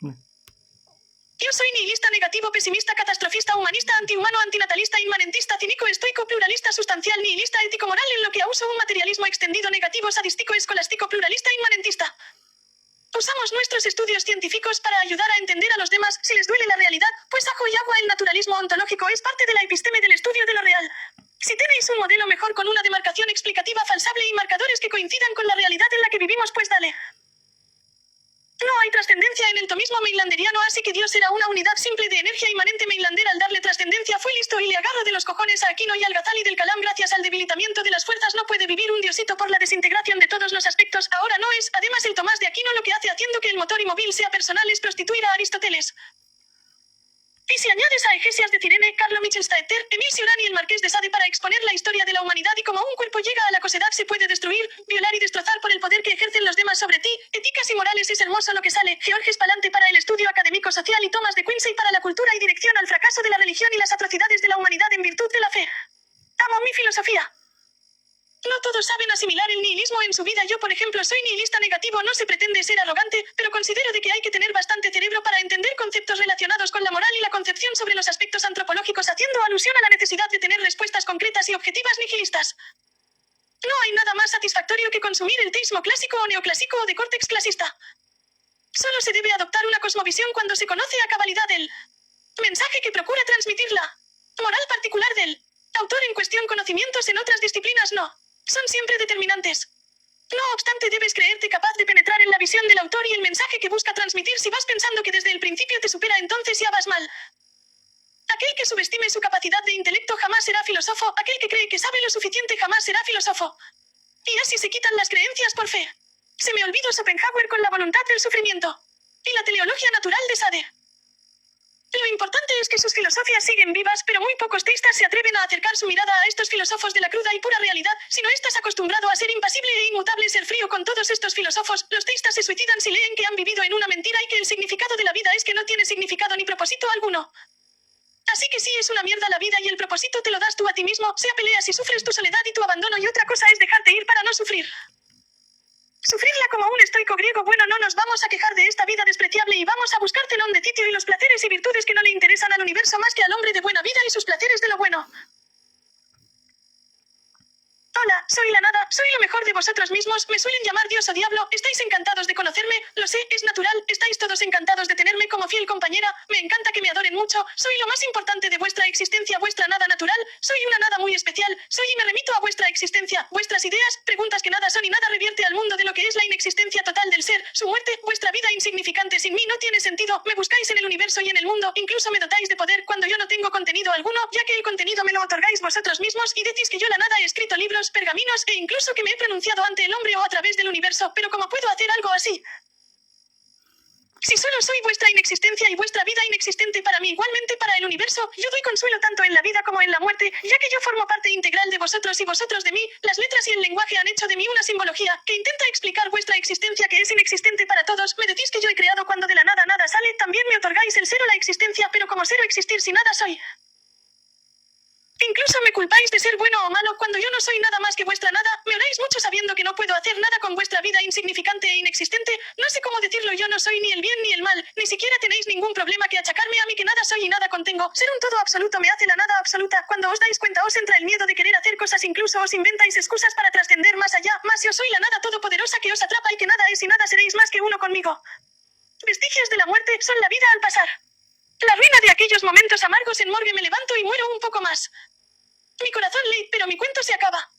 Yo soy nihilista, negativo, pesimista, catastrofista, humanista, antihumano, antinatalista, inmanentista, cínico, estoico, pluralista, sustancial, nihilista, ético, moral, en lo que uso un materialismo extendido, negativo, sadístico, escolástico, pluralista, inmanentista. Usamos nuestros estudios científicos para ayudar a entender a los demás si les duele la realidad, pues ajo y agua, el naturalismo ontológico es parte de la episteme del estudio de lo real. Si tenéis un modelo mejor con una demarcación explicativa falsable y marcadores que coincidan con la realidad en la que vivimos, pues dale. No hay trascendencia en el tomismo mainlanderiano, así que Dios era una unidad simple de energía inmanente. Mainlander al darle trascendencia fue listo y le agarro de los cojones a Aquino y al Ghazali del Kalam. Gracias al debilitamiento de las fuerzas no puede vivir un diosito por la desintegración de todos los aspectos. Ahora no es, además el Tomás de Aquino lo que hace haciendo que el motor y móvil sea personal es prostituir a Aristóteles. Y si añades a Egesias de Cirene, Carlo Michelstaeter, Emil Cioran y el Marqués de Sade para exponer la historia de la humanidad y cómo un cuerpo llega a la cosedad se puede destruir, violar y destrozar por el poder que ejercen los demás sobre ti, éticas y morales es hermoso lo que sale, Georges Palante para el estudio académico social y Thomas de Quincey para la cultura y dirección al fracaso de la religión y las atrocidades de la humanidad en virtud de la fe. Amo mi filosofía. No todos saben asimilar el nihilismo en su vida. Yo, por ejemplo, soy nihilista negativo. No se pretende ser arrogante, pero considero de que hay que tener bastante cerebro para entender conceptos relacionados con la moral y la concepción sobre los aspectos antropológicos, haciendo alusión a la necesidad de tener respuestas concretas y objetivas nihilistas. No hay nada más satisfactorio que consumir el teísmo clásico o neoclásico o de córtex clasista. Solo se debe adoptar una cosmovisión cuando se conoce a cabalidad el mensaje que procura transmitir la moral particular del autor en cuestión. Conocimientos en otras disciplinas no son siempre determinantes. No obstante, debes creerte capaz de penetrar en la visión del autor y el mensaje que busca transmitir. Si vas pensando que desde el principio te supera, entonces ya vas mal. Aquel que subestime su capacidad de intelecto jamás será filósofo. Aquel que cree que sabe lo suficiente jamás será filósofo. Y así se quitan las creencias por fe. Se me olvidó Schopenhauer con la voluntad del sufrimiento. Y la teleología natural de Sade. Lo importante es que sus filosofías siguen vivas, pero muy pocos teístas se atreven a acercar su mirada a estos filósofos de la cruda y pura realidad. Si no estás acostumbrado a ser impasible e inmutable, ser frío con todos estos filósofos, los teístas se suicidan si leen que han vivido en una mentira y que el significado de la vida es que no tiene significado ni propósito alguno. Así que sí, es una mierda la vida y el propósito te lo das tú a ti mismo, sea peleas y sufres tu soledad y tu abandono, y otra cosa es dejarte ir para no sufrir. Sufrirla como un estoico griego. Bueno, no nos vamos a quejar de esta vida despreciable y vamos a buscar tenón de sitio y los placeres y virtudes que no le interesan al universo más que al hombre de buena vida y sus placeres de lo bueno. Hola, soy la nada, soy lo mejor de vosotros mismos, me suelen llamar Dios o Diablo, estáis encantados de conocerme, lo sé, es natural, estáis todos encantados de tenerme como fiel compañera, me encanta que me adoren mucho, soy lo más importante de vuestra existencia, vuestra nada natural, soy una nada muy especial, soy y me remito a vuestra existencia, vuestras ideas, preguntas que nada son y nada revierte al mundo de lo que es la inexistencia total del ser, su muerte, vuestra vida insignificante sin mí no tiene sentido, me buscáis en el universo y en el mundo, incluso me dotáis de poder cuando yo no tengo contenido alguno, ya que el contenido me lo otorgáis vosotros mismos y decís que yo la nada he escrito libros, pergaminos e incluso que me he pronunciado ante el hombre o a través del universo, pero ¿cómo puedo hacer algo así? Si solo soy vuestra inexistencia y vuestra vida inexistente para mí, igualmente para el universo, yo doy consuelo tanto en la vida como en la muerte, ya que yo formo parte integral de vosotros y vosotros de mí, las letras y el lenguaje han hecho de mí una simbología, que intenta explicar vuestra existencia que es inexistente para todos, me decís que yo he creado cuando de la nada nada sale, también me otorgáis el cero la existencia, pero como cero existir si nada soy. Incluso me culpáis de ser bueno o malo cuando yo no soy nada más que vuestra nada, me oráis mucho sabiendo que no puedo hacer nada con vuestra vida insignificante e inexistente, no sé cómo decirlo, yo no soy ni el bien ni el mal, ni siquiera tenéis ningún problema que achacarme a mí que nada soy y nada contengo, ser un todo absoluto me hace la nada absoluta, cuando os dais cuenta os entra el miedo de querer hacer cosas, incluso os inventáis excusas para trascender más allá, más yo soy la nada todopoderosa que os atrapa y que nada es y nada seréis más que uno conmigo. Vestigios de la muerte son la vida al pasar. La ruina de aquellos momentos amargos en morgue me levanto y muero un poco más. Mi corazón late, pero mi cuento se acaba.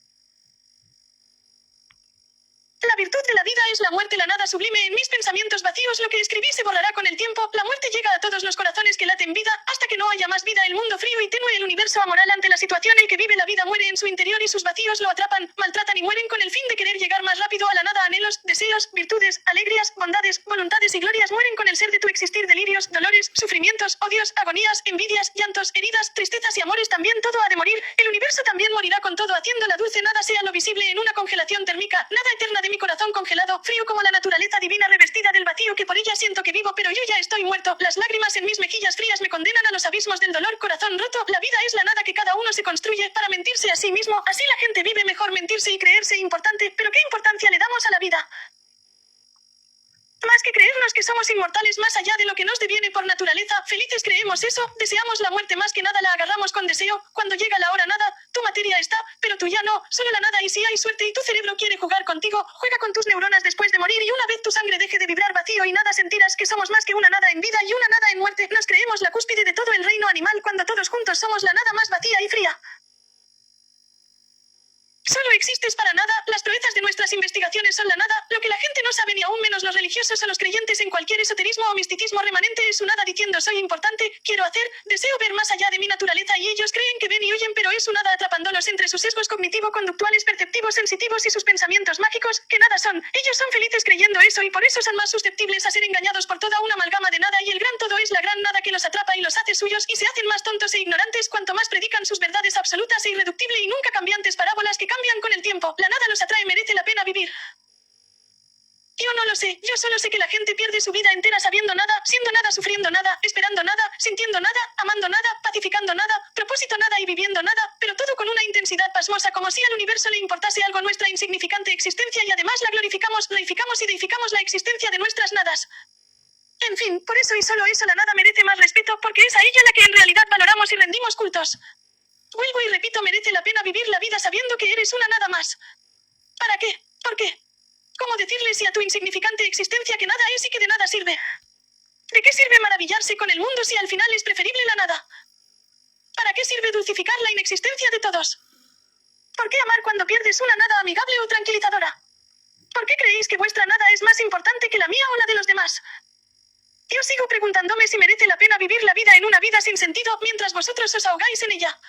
La virtud de la vida es la muerte, la nada sublime en mis pensamientos vacíos, lo que escribí se borrará con el tiempo, la muerte llega a todos los corazones que laten vida, hasta que no haya más vida el mundo frío y tenue el universo amoral ante la situación el que vive la vida muere en su interior y sus vacíos lo atrapan, maltratan y mueren con el fin de querer llegar más rápido a la nada, anhelos, deseos, virtudes, alegrías, bondades, voluntades y glorias mueren con el ser de tu existir, delirios, dolores, sufrimientos, odios, agonías, envidias, llantos, heridas, tristezas y amores también todo ha de morir, el universo también morirá con todo haciendo la dulce nada sea lo visible en una congelación térmica, nada eterna de mi corazón congelado, frío como la naturaleza divina revestida del vacío que por ella siento que vivo pero yo ya estoy muerto, las lágrimas en mis mejillas frías me condenan a los abismos del dolor, corazón roto, la vida es la nada que cada uno se construye para mentirse a sí mismo, así la gente vive mejor mentirse y creerse importante, pero ¿qué importancia le damos a la vida? Más que creernos que somos inmortales más allá de lo que nos deviene por naturaleza, felices creemos eso, deseamos la muerte más que nada la agarramos con deseo, cuando llega la hora nada, tu materia está, pero tú ya no, solo la nada y si hay suerte y tu cerebro quiere jugar contigo, juega con tus neuronas después de morir y una vez tu sangre deje de vibrar vacío y nada sentirás que somos más que una nada en vida y una nada en muerte, nos creemos la cúspide de todo el reino animal cuando todos juntos somos la nada más vacía y fría. Solo existes para nada, las proezas de nuestras investigaciones son la nada, lo que la gente no sabe ni aún menos los religiosos o los creyentes en cualquier esoterismo o misticismo remanente es su nada diciendo soy importante, quiero hacer, deseo ver más allá de mi naturaleza y ellos creen que ven y oyen pero es su nada atrapándolos entre sus sesgos cognitivo-conductuales perceptivos sensitivos y sus pensamientos mágicos, que nada son, ellos son felices creyendo eso y por eso son más susceptibles a ser engañados por toda una amalgama de nada y el gran todo es la gran nada que los atrapa y los hace suyos y se hacen más tontos e ignorantes cuanto más predican sus verdades absolutas e irreductible y nunca cambiantes parábolas que cambian con el tiempo, la nada los atrae, merece la pena vivir. Yo no lo sé, yo solo sé que la gente pierde su vida entera sabiendo nada, siendo nada, sufriendo nada, esperando nada, sintiendo nada, amando nada, pacificando nada, propósito nada y viviendo nada, pero todo con una intensidad pasmosa como si al universo le importase algo nuestra insignificante existencia y además la glorificamos, reificamos y deificamos la existencia de nuestras nadas. En fin, por eso y solo eso la nada merece más respeto porque es a ella la que en realidad valoramos y rendimos cultos. Vuelvo y repito, merece la pena vivir la vida sabiendo que eres una nada más. ¿Para qué? ¿Por qué? ¿Cómo decirle si a tu insignificante existencia que nada es y que de nada sirve? ¿De qué sirve maravillarse con el mundo si al final es preferible la nada? ¿Para qué sirve dulcificar la inexistencia de todos? ¿Por qué amar cuando pierdes una nada amigable o tranquilizadora? ¿Por qué creéis que vuestra nada es más importante que la mía o la de los demás? Yo sigo preguntándome si merece la pena vivir la vida en una vida sin sentido mientras vosotros os ahogáis en ella.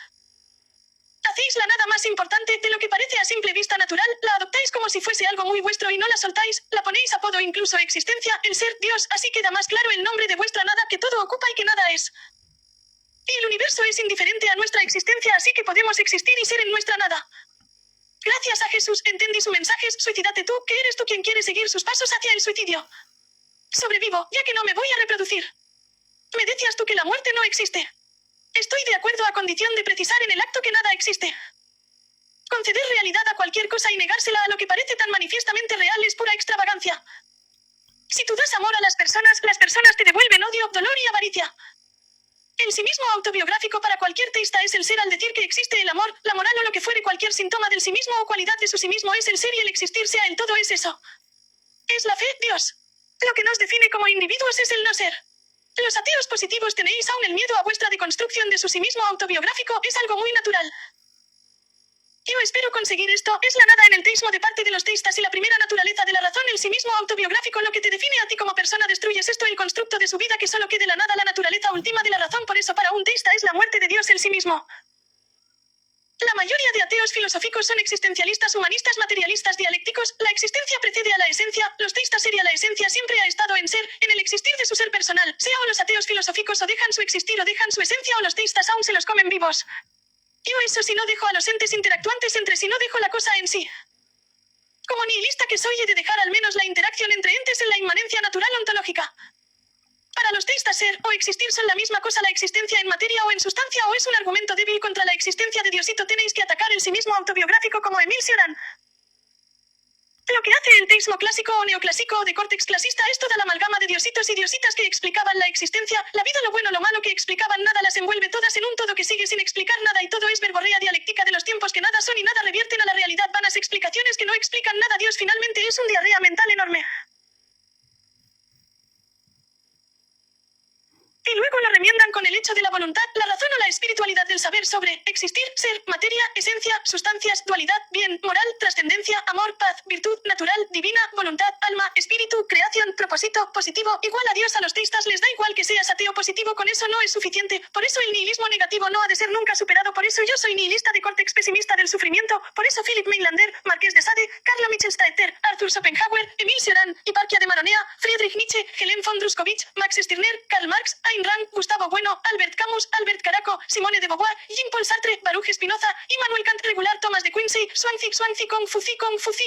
Hacéis la nada más importante de lo que parece a simple vista natural, la adoptáis como si fuese algo muy vuestro y no la soltáis, la ponéis apodo incluso existencia, el ser, Dios, así queda más claro el nombre de vuestra nada que todo ocupa y que nada es. Y el universo es indiferente a nuestra existencia así que podemos existir y ser en nuestra nada. Gracias a Jesús entendí su mensaje, suicídate tú, que eres tú quien quiere seguir sus pasos hacia el suicidio. Sobrevivo, ya que no me voy a reproducir. Me decías tú que la muerte no existe. Estoy de acuerdo a condición de precisar en el acto que nada existe. Conceder realidad a cualquier cosa y negársela a lo que parece tan manifiestamente real es pura extravagancia. Si tú das amor a las personas te devuelven odio, dolor y avaricia. El sí mismo autobiográfico para cualquier teísta es el ser al decir que existe el amor, la moral o lo que fuere cualquier síntoma del sí mismo o cualidad de su sí mismo es el ser y el existir sea el todo es eso. Es la fe, Dios. Lo que nos define como individuos es el no ser. Los ateos positivos tenéis aún el miedo a vuestra deconstrucción de su sí mismo autobiográfico, es algo muy natural. Yo espero conseguir esto, es la nada en el teísmo de parte de los teístas y la primera naturaleza de la razón, el sí mismo autobiográfico, lo que te define a ti como persona destruyes esto, el constructo de su vida que solo quede la nada, la naturaleza última de la razón, por eso para un teísta es la muerte de Dios el sí mismo. La mayoría de ateos filosóficos son existencialistas, humanistas, materialistas, dialécticos, la existencia precede a la esencia, los teístas sería la esencia siempre ha estado en ser, en el existir de su ser personal, sea o los ateos filosóficos o dejan su existir o dejan su esencia o los teístas aún se los comen vivos. Yo eso si no dejo a los entes interactuantes entre sí no dejo la cosa en sí. Como nihilista que soy he de dejar al menos la interacción entre entes en la inmanencia natural ontológica. Para los teístas ser o existir son la misma cosa la existencia en materia o en sustancia o es un argumento débil contra la existencia de Diosito tenéis que atacar el sí mismo autobiográfico como Emil Cioran. Lo que hace el teísmo clásico o neoclásico o de córtex clasista es toda la amalgama de diositos y diositas que explicaban la existencia, la vida, lo bueno, lo malo que explicaban nada las envuelve todas en un todo que sigue sin explicar nada y todo es verborrea dialéctica de los tiempos que nada son y nada revierten a la realidad vanas explicaciones que no explican nada Dios finalmente es un diarrea mental enorme. Y luego lo remiendan con el hecho de la voluntad, la razón o la espiritualidad del saber sobre existir, ser, materia, esencia, sustancias, dualidad, bien, moral, trascendencia, amor, paz, virtud, natural, divina, voluntad, alma, espíritu, creación, propósito, positivo, igual a Dios. A los teístas les da igual que seas ateo positivo, con eso no es suficiente, por eso el nihilismo negativo no ha de ser nunca superado, por eso yo soy nihilista de córtex pesimista del sufrimiento, por eso Philip Mainlander, Marqués de Sade, Carlo Michelstaeter, Arthur Schopenhauer, Emil Cioran, Hiparquia de Maronea, Friedrich Nietzsche, Helen von Druskowitz, Max Stirner, Karl Marx, Ayn Rand, Gustavo Bueno, Albert Camus, Albert Caraco, Simone de Beauvoir, Jean-Paul Sartre, Baruch Spinoza, Immanuel Kant, Regular, Thomas de Quincey, Swansea, Confuci,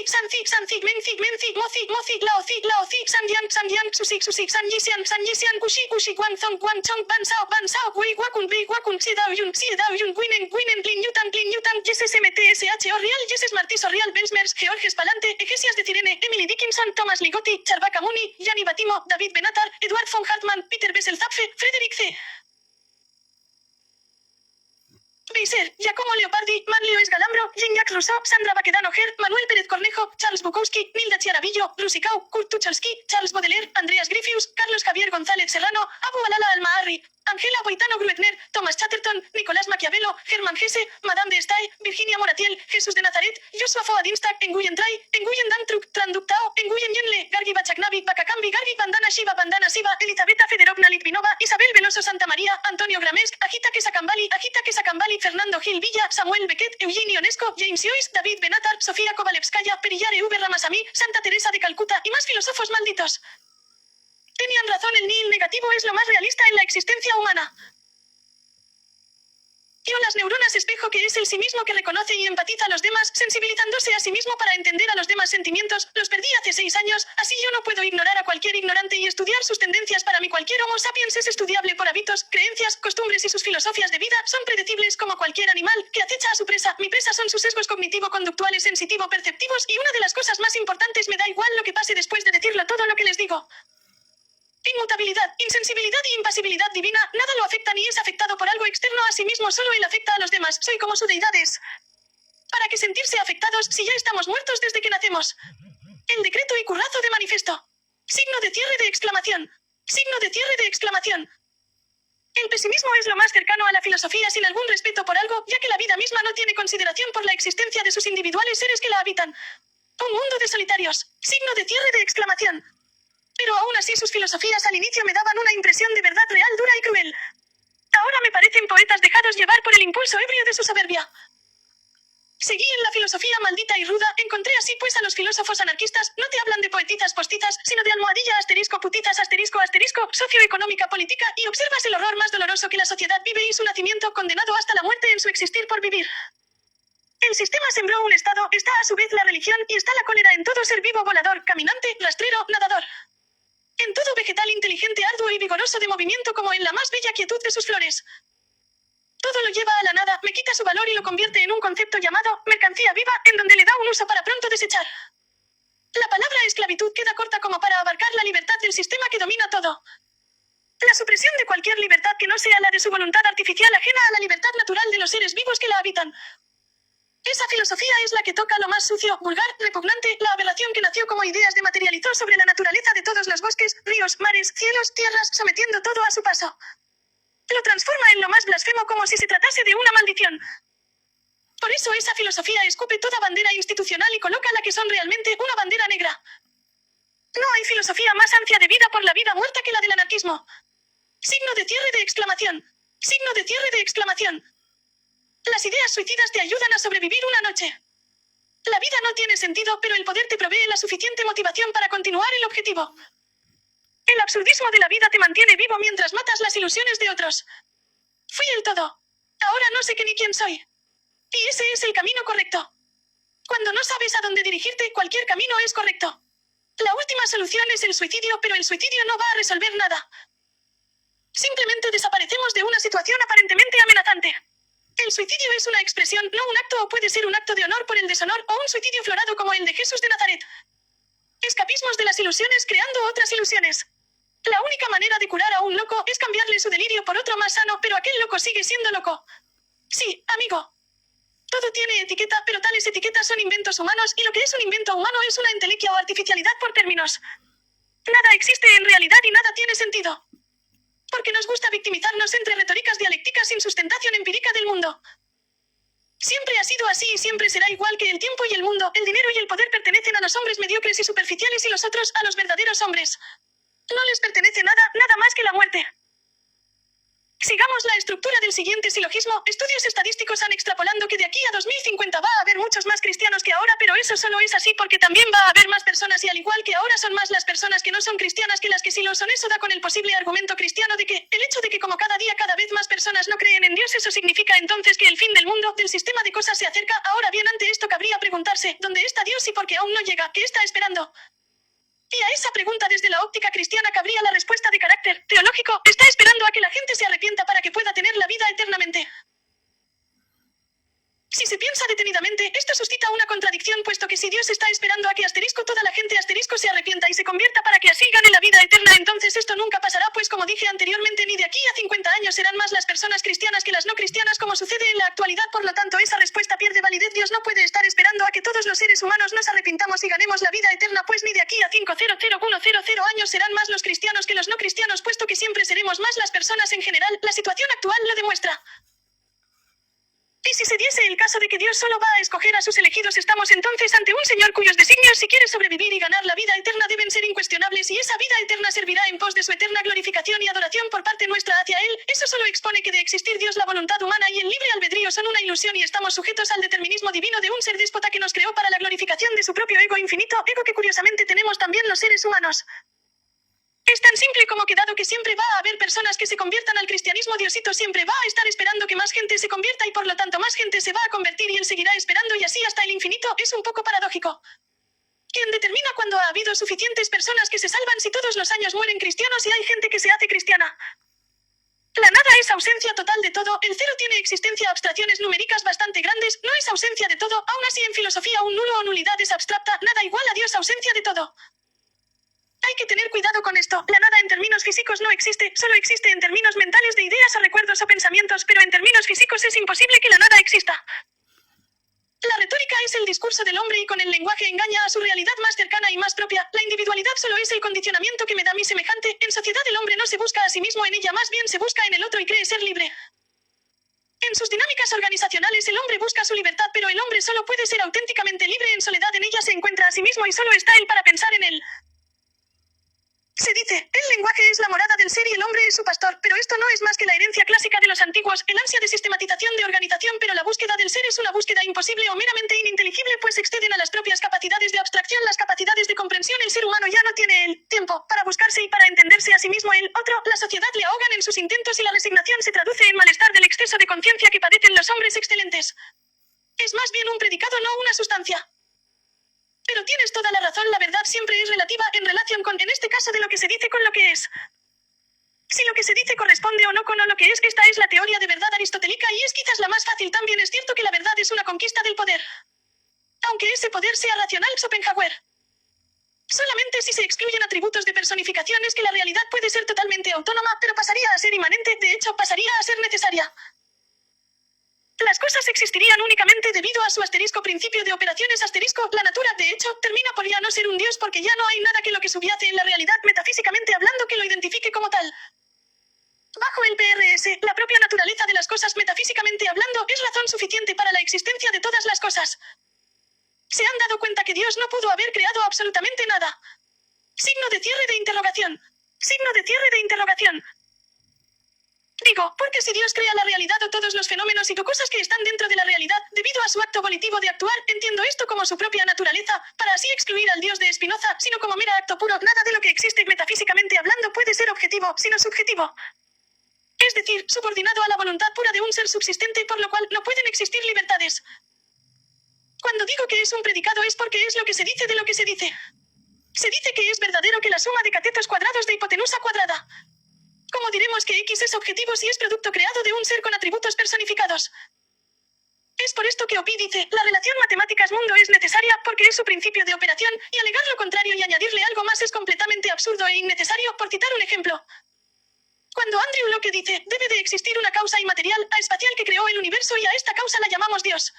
Sanzi, Menzi, Mozi, Laozi, Sanjian, Susi, Sanjisian, Kushi, Guan Chong, Ban Sao, Wei Wakun, Si Dao Yun, Gwinen, Lin Yutan, Jesus MTSHO Real, Jesus Martiso Real, Bensmers, Georges Palante, Egesias de Cirene, Emily Dickinson, Thomas Ligotti, Charbaka Muni, Gianni Batimo, David Benatar, Edward von Hartmann, Peter Bessel-Zapfe, Frederick C. Beiser, Giacomo Leopardi, Manlio Esgalambro, Jean-Jacques Rousseau, Sandra Baquedano Ger, Manuel Pérez Cornejo, Charles Bukowski, Nilda Chiaravillo, Rusicau, Kurt Tucholsky, Charles Baudelaire, Andreas Griffius, Carlos Javier González Serrano, Abu Alala Almaarri, Angela Boitano Gruetner, Thomas Chatterton, Nicolás Maquiavelo, Germán Gese, Madame de Stael, Virginia Moratiel, Jesús de Nazaret, Joshua Foa Dimstak, Nguyen Trai, Nguyen Dantruk, Tranduktao, Nguyen Yenle, Gargi Bachaknavi, Bakakambi, Gargi Bandana Shiva, Elizabeta Federovna Litvinova, Isabel Veloso Santa María, Antonio Gramesk, Agita Kesakambali, Fernando Gil Villa, Samuel Beckett, Eugene Ionesco, James Joyce, David Benatar, Sofía Kovalevskaya, Perillare V. Ramasamy, Santa Teresa de Calcuta y más filósofos malditos. Tenían razón, el nihil negativo es lo más realista en la existencia humana. Yo las neuronas espejo que es el sí mismo que reconoce y empatiza a los demás, sensibilizándose a sí mismo para entender a los demás sentimientos, los perdí hace 6 años, así yo no puedo ignorar a cualquier ignorante y estudiar sus tendencias. Para mí cualquier homo sapiens es estudiable por hábitos, creencias, costumbres y sus filosofías de vida, son predecibles como cualquier animal, que acecha a su presa. Mi presa son sus sesgos cognitivo-conductuales sensitivo-perceptivos y una de las cosas más importantes, me da igual lo que pase después de decirlo todo lo que les digo. Inmutabilidad, insensibilidad y impasibilidad divina, nada lo afecta ni es afectado por algo externo a sí mismo, solo él afecta a los demás, soy como su deidad es. ¿Para qué sentirse afectados si ya estamos muertos desde que nacemos? El decreto y currazo de manifiesto. Signo de cierre de exclamación. Signo de cierre de exclamación. El pesimismo es lo más cercano a la filosofía sin algún respeto por algo, ya que la vida misma no tiene consideración por la existencia de sus individuales seres que la habitan. Un mundo de solitarios. Signo de cierre de exclamación. Pero aún así sus filosofías al inicio me daban una impresión de verdad real, dura y cruel. Ahora me parecen poetas dejados llevar por el impulso ebrio de su soberbia. Seguí en la filosofía maldita y ruda, encontré así pues a los filósofos anarquistas, no te hablan de poetitas postizas, sino de almohadilla asterisco putitas asterisco socioeconómica política, y observas el horror más doloroso que la sociedad vive y su nacimiento condenado hasta la muerte en su existir por vivir. El sistema sembró un estado, está a su vez la religión, y está la cólera en todo ser vivo volador, caminante, rastrero, nadador. En todo vegetal inteligente, arduo y vigoroso de movimiento como en la más bella quietud de sus flores. Todo lo lleva a la nada, me quita su valor y lo convierte en un concepto llamado mercancía viva, en donde le da un uso para pronto desechar. La palabra esclavitud queda corta como para abarcar la libertad del sistema que domina todo. La supresión de cualquier libertad que no sea la de su voluntad artificial ajena a la libertad natural de los seres vivos que la habitan. Esa filosofía es la que toca lo más sucio, vulgar, repugnante, la aberración que nació como ideas de materializó sobre la naturaleza de todos los bosques, ríos, mares, cielos, tierras, sometiendo todo a su paso. Lo transforma en lo más blasfemo como si se tratase de una maldición. Por eso esa filosofía escupe toda bandera institucional y coloca la que son realmente una bandera negra. No hay filosofía más ansia de vida por la vida muerta que la del anarquismo. Signo de cierre de exclamación. Signo de cierre de exclamación. Las ideas suicidas te ayudan a sobrevivir una noche. La vida no tiene sentido, pero el poder te provee la suficiente motivación para continuar el objetivo. El absurdismo de la vida te mantiene vivo mientras matas las ilusiones de otros. Fui el todo. Ahora no sé qué ni quién soy. Y ese es el camino correcto. Cuando no sabes a dónde dirigirte, cualquier camino es correcto. La última solución es el suicidio, pero el suicidio no va a resolver nada. Simplemente desaparecemos de una situación aparentemente amenazante. El suicidio es una expresión, no un acto, o puede ser un acto de honor por el deshonor, o un suicidio florado como el de Jesús de Nazaret. Escapismos de las ilusiones creando otras ilusiones. La única manera de curar a un loco es cambiarle su delirio por otro más sano, pero aquel loco sigue siendo loco. Sí, amigo. Todo tiene etiqueta, pero tales etiquetas son inventos humanos, y lo que es un invento humano es una entelequia o artificialidad por términos. Nada existe en realidad y nada tiene sentido. Porque nos gusta victimizarnos entre retóricas dialécticas sin sustentación empírica del mundo. Siempre ha sido así y siempre será igual que el tiempo y el mundo, el dinero y el poder pertenecen a los hombres mediocres y superficiales y los otros a los verdaderos hombres. No les pertenece nada, nada más que la muerte. Sigamos la estructura del siguiente silogismo. Estudios estadísticos han extrapolando que de aquí a 2050 va a haber muchos más cristianos que ahora, pero eso solo es así porque también va a haber más personas y al igual que ahora son más las personas que no son cristianas que las que sí lo son. Eso da con el posible argumento cristiano de que el hecho de que como cada día cada vez más personas no creen en Dios, eso significa entonces que el fin del mundo, del sistema de cosas se acerca. Ahora bien, ante esto cabría preguntarse, ¿dónde está Dios y por qué aún no llega? ¿Qué está esperando? Y a esa pregunta desde la óptica cristiana cabría la respuesta de carácter teológico: está esperando a que la gente se arrepienta para que pueda tener la vida eternamente. Si se piensa detenidamente, esto suscita una contradicción, puesto que si Dios está esperando a que toda la gente se arrepienta y se convierta para que así gane la vida eterna, entonces esto nunca pasará, pues como dije anteriormente, ni de aquí a 50 años serán más las personas cristianas que las no cristianas como sucede en la actualidad. Por lo tanto, esa respuesta pierde validez. Dios no puede estar esperando a que todos los seres humanos nos arrepintamos y ganemos la vida eterna, pues ni de aquí a 5001000 años serán más los cristianos que los no cristianos, puesto que siempre seremos más las personas en general. La situación actual lo demuestra. Y si se diese el caso de que Dios solo va a escoger a sus elegidos, estamos entonces ante un Señor cuyos designios, si quiere sobrevivir y ganar la vida eterna, deben ser incuestionables, y esa vida eterna servirá en pos de su eterna glorificación y adoración por parte nuestra hacia Él. Eso solo expone que de existir Dios, la voluntad humana y el libre albedrío son una ilusión y estamos sujetos al determinismo divino de un ser déspota que nos creó para la glorificación de su propio ego infinito, ego que curiosamente tenemos también los seres humanos. Es tan simple como que dado que siempre va a haber personas que se conviertan al cristianismo, Diosito siempre va a estar esperando que más gente se convierta y por lo tanto más gente se va a convertir y Él seguirá esperando y así hasta el infinito. Es un poco paradójico. ¿Quién determina cuándo ha habido suficientes personas que se salvan si todos los años mueren cristianos y hay gente que se hace cristiana? La nada es ausencia total de todo, el cero tiene existencia, abstracciones numéricas bastante grandes, no es ausencia de todo, aún así en filosofía un nulo o nulidad es abstracta, nada igual a Dios, ausencia de todo. Hay que tener cuidado con esto. La nada en términos físicos no existe, solo existe en términos mentales de ideas o recuerdos o pensamientos, pero en términos físicos es imposible que la nada exista. La retórica es el discurso del hombre y con el lenguaje engaña a su realidad más cercana y más propia. La individualidad solo es el condicionamiento que me da mi semejante. En sociedad el hombre no se busca a sí mismo en ella, más bien se busca en el otro y cree ser libre. En sus dinámicas organizacionales el hombre busca su libertad, pero el hombre solo puede ser auténticamente libre en soledad. En ella se encuentra a sí mismo y solo está él para pensar en él. Se dice, el lenguaje es la morada del ser y el hombre es su pastor, pero esto no es más que la herencia clásica de los antiguos, el ansia de sistematización de organización, pero la búsqueda del ser es una búsqueda imposible o meramente ininteligible, pues exceden a las propias capacidades de abstracción, las capacidades de comprensión. El ser humano ya no tiene el tiempo para buscarse y para entenderse a sí mismo. El otro, la sociedad le ahogan en sus intentos y la resignación se traduce en malestar del exceso de conciencia que padecen los hombres excelentes. Es más bien un predicado, no una sustancia. Pero tienes toda la razón, la verdad siempre es relativa en relación con, en este caso, de lo que se dice con lo que es. Si lo que se dice corresponde o no con lo que es, esta es la teoría de verdad aristotélica y es quizás la más fácil. También es cierto que la verdad es una conquista del poder. Aunque ese poder sea racional, Schopenhauer. Solamente si se excluyen atributos de personificación es que la realidad puede ser totalmente autónoma, pero pasaría a ser inmanente, de hecho pasaría a ser necesaria. Las cosas existirían únicamente debido a su principio de operaciones la natura, de hecho, termina por ya no ser un dios porque ya no hay nada que lo que subyace en la realidad metafísicamente hablando que lo identifique como tal. Bajo el PRS, la propia naturaleza de las cosas metafísicamente hablando es razón suficiente para la existencia de todas las cosas. ¿Se han dado cuenta que Dios no pudo haber creado absolutamente nada? Signo de cierre de interrogación. Signo de cierre de interrogación. Digo, porque si Dios crea la realidad o todos los fenómenos y cosas que están dentro de la realidad, debido a su acto volitivo de actuar, entiendo esto como su propia naturaleza, para así excluir al Dios de Spinoza, sino como mera acto puro, nada de lo que existe metafísicamente hablando puede ser objetivo, sino subjetivo. Es decir, subordinado a la voluntad pura de un ser subsistente, por lo cual no pueden existir libertades. Cuando digo que es un predicado es porque es lo que se dice de lo que se dice. Se dice que es verdadero que la suma de catetos cuadrados de hipotenusa cuadrada. ¿Cómo diremos que X es objetivo si es producto creado de un ser con atributos personificados? Es por esto que Opi dice, la relación matemáticas-mundo es necesaria porque es su principio de operación, y alegar lo contrario y añadirle algo más es completamente absurdo e innecesario, por citar un ejemplo. Cuando Andrew Locke dice, debe de existir una causa inmaterial, espacial que creó el universo y a esta causa la llamamos Dios.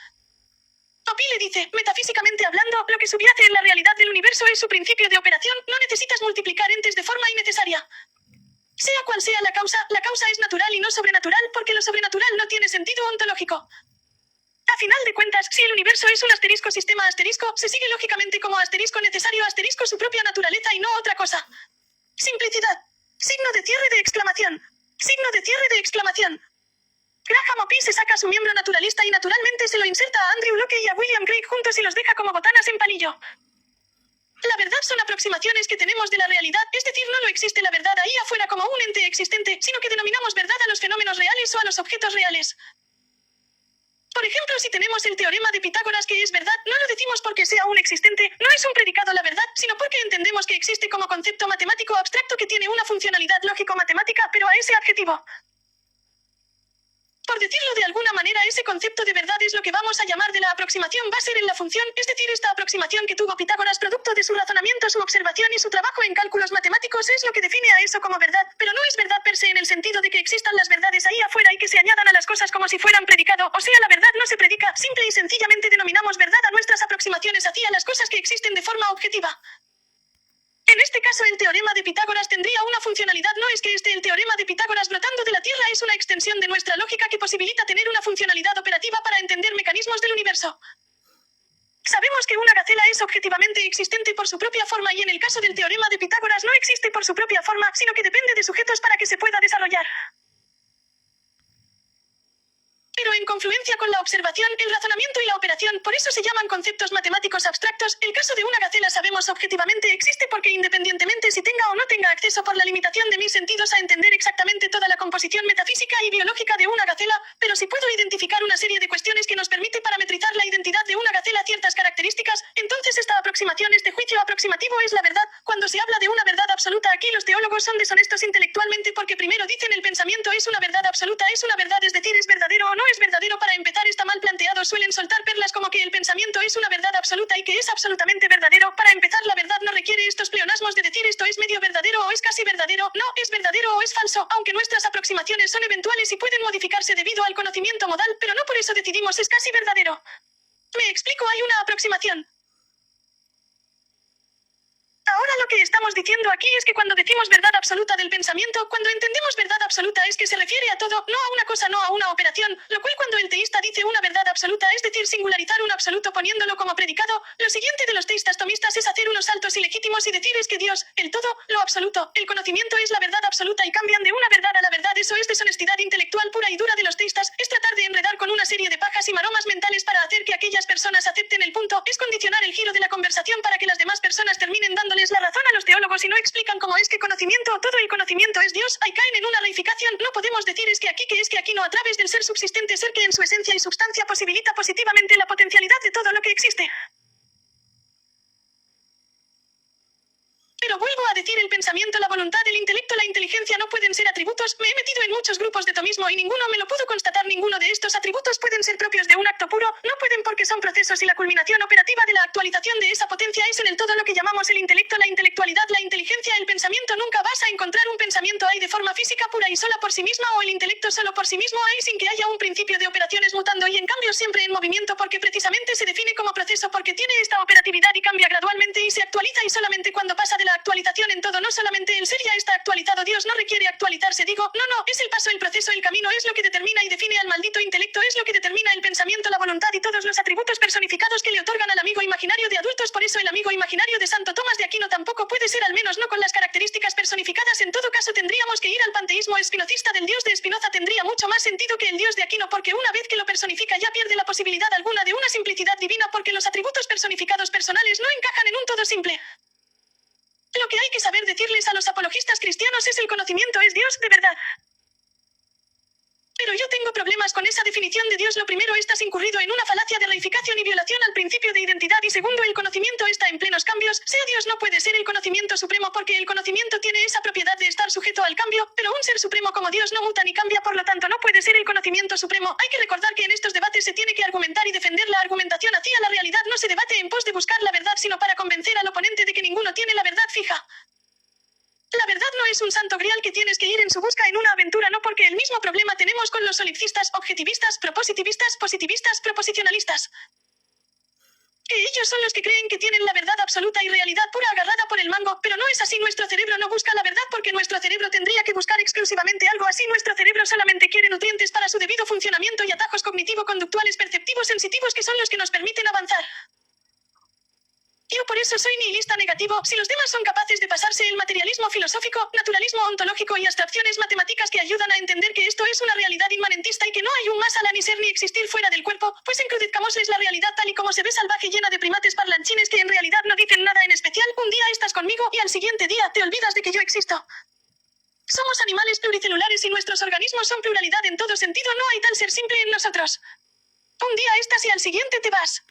Opi le dice, metafísicamente hablando, lo que subyace en la realidad del universo es su principio de operación, no necesitas multiplicar entes de forma innecesaria. Sea cual sea la causa es natural y no sobrenatural porque lo sobrenatural no tiene sentido ontológico. A final de cuentas, si el universo es un sistema se sigue lógicamente como necesario su propia naturaleza y no otra cosa. Simplicidad. Signo de cierre de exclamación. Signo de cierre de exclamación. Graham O'Pie se saca su miembro naturalista y naturalmente se lo inserta a Andrew Locke y a William Craig juntos y los deja como botanas en palillo. La verdad son aproximaciones que tenemos de la realidad, es decir, no lo existe la verdad ahí afuera como un ente existente, sino que denominamos verdad a los fenómenos reales o a los objetos reales. Por ejemplo, si tenemos el teorema de Pitágoras que es verdad, no lo decimos porque sea un existente, no es un predicado la verdad, sino porque entendemos que existe como concepto matemático abstracto que tiene una funcionalidad lógico-matemática, pero a ese adjetivo. Por decirlo de alguna manera, ese concepto de verdad es lo que vamos a llamar de la aproximación va a ser en la función, es decir, esta aproximación que tuvo Pitágoras producto de su razonamiento, su observación y su trabajo en cálculos matemáticos es lo que define a eso como verdad, pero no es verdad per se en el sentido de que existan las verdades ahí afuera y que se añadan a las cosas como si fueran predicado, o sea, la verdad no se predica, simple y sencillamente denominamos verdad a nuestras aproximaciones hacia las cosas que existen de forma objetiva. En este caso el teorema de Pitágoras tendría una funcionalidad, no es que esté el teorema de Pitágoras brotando de la Tierra, es una extensión de nuestra lógica que posibilita tener una funcionalidad operativa para entender mecanismos del universo. Sabemos que una gacela es objetivamente existente por su propia forma y en el caso del teorema de Pitágoras no existe por su propia forma, sino que depende de sujetos para que se pueda desarrollar. Pero en confluencia con la observación, el razonamiento y la operación, por eso se llaman conceptos matemáticos abstractos, el caso de una gacela sabemos objetivamente existe porque independientemente si tenga o no tenga acceso por la limitación de mis sentidos a entender exactamente toda la composición metafísica y biológica de una gacela, pero si puedo identificar una serie de cuestiones que nos permite parametrizar la identidad de una gacela ciertas características, entonces esta aproximación, este juicio aproximativo es la verdad. Cuando se habla de una verdad absoluta aquí los teólogos son deshonestos intelectualmente porque primero dicen el pensamiento es una verdad absoluta, es una verdad, es decir, es verdadero o no es verdadero. Para empezar está mal planteado, suelen soltar perlas como que el pensamiento es una verdad absoluta y que es absolutamente verdadero. Para empezar, la verdad no requiere estos pleonasmos de decir esto es medio verdadero o es casi verdadero, no, es verdadero o es falso, aunque nuestras aproximaciones son eventuales y pueden modificarse debido al conocimiento modal, pero no por eso decidimos es casi verdadero. Me explico, hay una aproximación. Ahora lo que estamos diciendo aquí es que cuando decimos verdad absoluta del pensamiento, cuando entendemos verdad absoluta es que se refiere a todo, no a una cosa, no a una operación, lo cual cuando el teísta dice una verdad absoluta, es decir, singularizar un absoluto poniéndolo como predicado, lo siguiente de los teístas tomistas es hacer unos saltos ilegítimos y decir es que Dios, el todo, lo absoluto, el conocimiento es la verdad absoluta y cambian de una verdad a la verdad. Eso es deshonestidad intelectual pura y dura de los teístas, es tratar de enredar con una serie de pajas y maromas mentales para hacer que aquellas personas acepten el punto, es condicionar el giro de la conversación para que las demás personas terminen dándoles la razón a los teólogos y no explican cómo es que conocimiento o todo el conocimiento es Dios, ahí caen en una reificación, no podemos decir es que aquí no a través del ser subsistente, ser que en su esencia y substancia posibilita positivamente la potencialidad de todo lo que existe. Pero vuelvo a decir, el pensamiento, la voluntad, el intelecto, la inteligencia no pueden ser atributos. Me he metido en muchos grupos de tomismo y ninguno me lo pudo constatar. Ninguno de estos atributos pueden ser propios de un acto puro. No pueden porque son procesos y la culminación operativa de la actualización de esa potencia es en el todo lo que llamamos el intelecto, la intelectualidad, la inteligencia, el pensamiento. Nunca vas a encontrar un pensamiento ahí de forma física pura y sola por sí misma o el intelecto solo por sí mismo ahí sin que haya un principio de operaciones mutando y en cambio siempre en movimiento porque precisamente se define como proceso porque tiene esta operatividad y cambia gradualmente y se actualiza y solamente cuando pasa de la actualización en todo, no solamente el ser ya está actualizado. Dios no requiere actualizarse, digo, no, es el paso, el proceso, el camino es lo que determina y define al maldito intelecto, es lo que determina el pensamiento, la voluntad y todos los atributos personificados que le otorgan al amigo imaginario de adultos. Por eso el amigo imaginario de Santo Tomás de Aquino tampoco puede ser, al menos no con las características personificadas. En todo caso tendríamos que ir al panteísmo espinocista del Dios de Spinoza, tendría mucho más sentido que el Dios de Aquino porque una vez que lo personifica ya pierde la posibilidad alguna de una simplicidad divina porque los atributos personificados personales no encajan en un todo simple. Lo que hay que saber decirles a los apologistas cristianos es el conocimiento es Dios de verdad. Pero yo tengo problemas con esa definición de Dios. Lo primero, estás incurrido en una falacia de reificación y violación al principio de identidad y segundo, el conocimiento está en plenos cambios. Sea Dios no puede ser el conocimiento supremo porque el conocimiento tiene esa propiedad de estar sujeto al cambio, pero un ser supremo como Dios no muta ni cambia, por lo tanto no puede ser el conocimiento supremo. Hay que recordar que en estos debates se tiene que argumentar y defender la argumentación hacia la realidad. No se debate en pos de buscar la verdad sino para convencer al oponente de que ninguno tiene la verdad fija. La verdad no es un santo grial que tienes que ir en su busca en una aventura, no, porque el mismo problema tenemos con los solipsistas, objetivistas, propositivistas, positivistas, proposicionalistas. Que ellos son los que creen que tienen la verdad absoluta y realidad pura agarrada por el mango, pero no es así. Nuestro cerebro no busca la verdad porque nuestro cerebro tendría que buscar exclusivamente algo así. Nuestro cerebro solamente quiere nutrientes para su debido funcionamiento y atajos cognitivo-conductuales perceptivos sensitivos que son los que nos permiten avanzar. Yo por eso soy nihilista negativo. Si los demás son capaces de pasarse el materialismo filosófico, naturalismo ontológico y abstracciones matemáticas que ayudan a entender que esto es una realidad inmanentista y que no hay un más allá ni ser ni existir fuera del cuerpo, pues encrudezcamosles la realidad tal y como se ve salvaje llena de primates parlanchines que en realidad no dicen nada en especial. Un día estás conmigo y al siguiente día te olvidas de que yo existo. Somos animales pluricelulares y nuestros organismos son pluralidad en todo sentido. No hay tal ser simple en nosotros. Un día estás y al siguiente te vas.